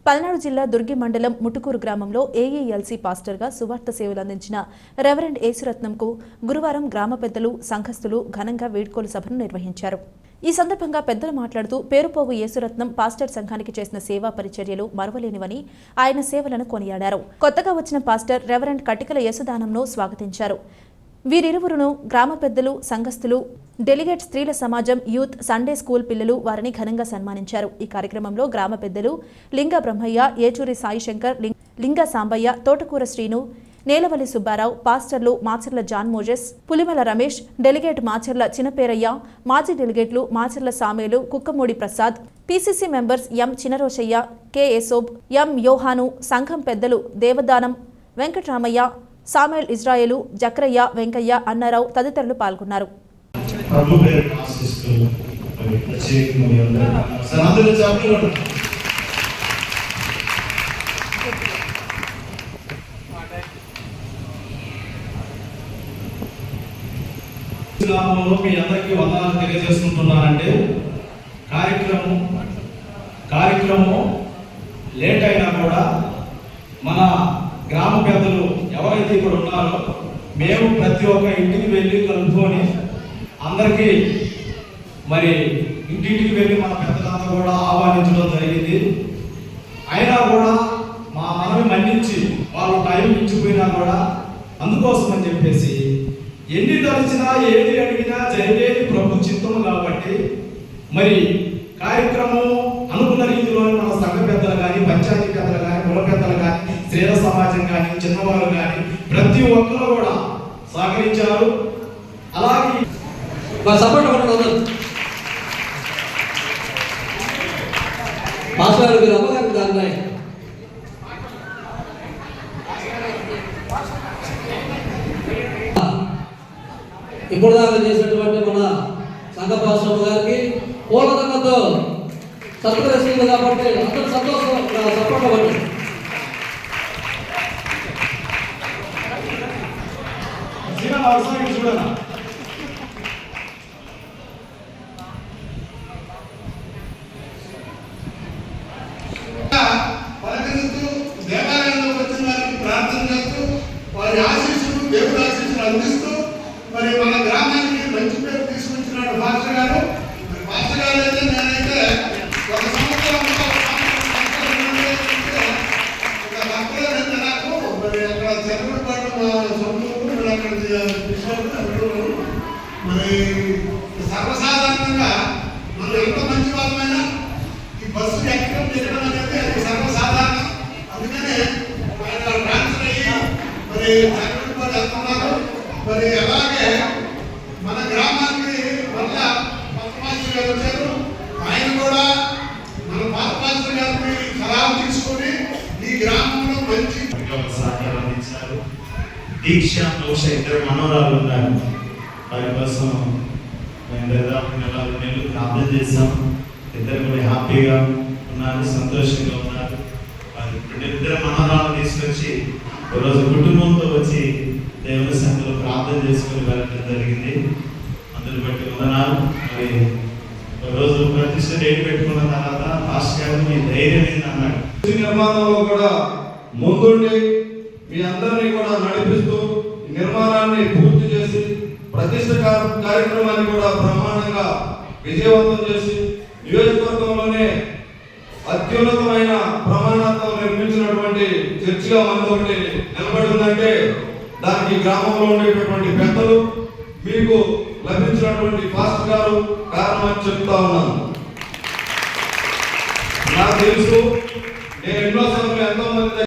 పల్నాడు జిల్లా దుర్గి మండలం ముటుకూరు గ్రామంలో ఏఈఎల్సీ పాస్టర్గా సువార్త సేవలు అందించిన రెవరెండ్ యేసురత్నంకు గురువారం గ్రామ పెద్దలు సంఘస్థులు ఘనంగా వీడ్కోలు సభను నిర్వహించారు. ఈ సందర్భంగా పెద్దలు మాట్లాడుతూ పేరుపోవు యేసురత్నం పాస్టర్ సంఘానికి చేసిన సేవా పరిచర్యలు మరువలేనివని ఆయన సేవలను కొనియాడారు. కొత్తగా వచ్చిన పాస్టర్ రెవరెండ్ కటికల యేసుదానంను స్వాగతించారు. వీరిరువురును గ్రామ పెద్దలు సంఘస్థులు డెలిగేట్ స్త్రీల సమాజం యూత్ సండే స్కూల్ పిల్లలు వారిని ఘనంగా సన్మానించారు. ఈ కార్యక్రమంలో గ్రామ పెద్దలు లింగ బ్రహ్మయ్య, ఏచూరి సాయి శంకర్, లింగ సాంబయ్య, తోటకూర శ్రీను, నేలవల్లి సుబ్బారావు, పాస్టర్లు Macharla John Moses, Pulimala Ramesh, delegate Macharla Chinaperayya, మాజీ డెలిగేట్లు Macharla Samelu, Kukkamudi Prasad, PCC members M Chinaroshayya, K Esob, M Yohanu, సంఘం పెద్దలు దేవదానం వెంకటరామయ్య, సామేల్ ఇజ్రాయేలు, జక్రయ్య, వెంకయ్య, అన్నారావు తదితరులు పాల్గొన్నారు. మీ అందరికీ వందనాలు తెలియజేసుకుంటున్నానంటే కార్యక్రమం లేట్ అయినా కూడా మన గ్రామ పెద్దలు ఎవరైతే ఇక్కడ ఉన్నారో మేము ప్రతి ఒక్క ఇంటికి వెళ్ళి కలుపుకొని అందరికీ మరి ఇంటింటికి వెళ్ళి మన పెద్దలంతా కూడా ఆహ్వానించడం జరిగింది. అయినా కూడా మా మనవి మన్నించి వాళ్ళు టైం ఇచ్చిపోయినా కూడా అందుకోసం అని చెప్పేసి ఎన్ని తలచినా ఏది అడిగినా జరిగేది ప్రభు చిత్తము కాబట్టి మరి కార్యక్రమం అనుకున్న రీతిలో మన సంఘ పెద్దలు కానీ, పంచాయతీ పెద్దలు కానీ, కుల పెద్దలు కానీ, స్త్రీల సమాజం కానీ, చిన్నవాళ్ళు కానీ ప్రతి ఒక్కరు కూడా సహకరించారు. అలాగే ఇప్పుడు దాకా చేసినటువంటి మన సంఘ పాస్టర్ గారికి పూలదండతో సత్కరిస్తుంది కాబట్టి అందరూ సంతోషం సపోర్ట్. పలకరిస్తూ దేవాలయంలోకి వచ్చిన వారికి ప్రార్థన చేస్తూ వారి ఆశీస్సులు, దేవుడి ఆశీస్సులు అందిస్తూ మరి మన గ్రామానికి మంచి పేరు తీసుకొచ్చినాడు పాస్టర్ గారు. పాస్టర్ గారు అయితే నేనైతే ఒక సంవత్సరం నాకు మరి అక్కడ చెరువుపాటు సొంతూరు అక్కడ మరి సర్వసాధారణంగా మనం ఎంత మంచి వాళ్ళమైనా ఈ బస్సు ఎక్కడం తిరగడం అనేది అది సర్వసాధారణం. అందుకనే ఆయన ట్రాన్స్ఫర్ అయ్యి మరి చెరువుపాటు వెళ్తున్నారు. మరి అలాగే మన గ్రామానికి మళ్ళా కొత్త పాస్టర్ గారు వచ్చారు. ఆయన కూడా మన పాత పాస్టర్ గారిని సలహా తీసుకొని ఈ గ్రామంలో మంచి అందించారు. దీక్ష మోక్ష ఇద్దరు మనోరాలు ఉన్నారు. వారి కోసం మేము దాదాపు 4 నెలలు ప్రార్థన చేశాం. ఇద్దరు కూడా హ్యాపీగా ఉన్నారు, సంతోషంగా ఉన్నారు. వారి ఇద్దరు మనోరాలు తీసుకొచ్చి ఈరోజు కుటుంబంతో వచ్చి దేవుని సన్నిధిలో ప్రార్థన చేసుకుని వెళ్ళడం జరిగింది. అందుని బట్టి వందనాలు. మరి రోజు ప్రతిష్ట డేట్ పెట్టుకున్న తర్వాత పాస్టర్ గారు మీ ధైర్యం ఏంటన్నాడు. నిర్మాణంలో కూడా ముందుండి మీ అందరినీ కూడా నడిపిస్తూ నిర్మాణాన్ని పూర్తి చేసి ప్రతిష్ట కార్యక్రమాన్ని కూడా బ్రహ్మాండంగా విజయవంతం చేసి నియోజకవర్గంలోనే అత్యున్నతమైన ప్రమాణాలతో నిర్మించినటువంటి చర్చిగా మనతో ఒకటి నిలబడి ఉందంటే దానికి గ్రామంలో ఉండేటటువంటి పెద్దలు, మీకు లభించినటువంటి పాస్టర్ గారు కారణమని చెప్తా ఉన్నాను. నాకు తెలుసు, నేను ఎన్నోసార్లు ఎంతో మంది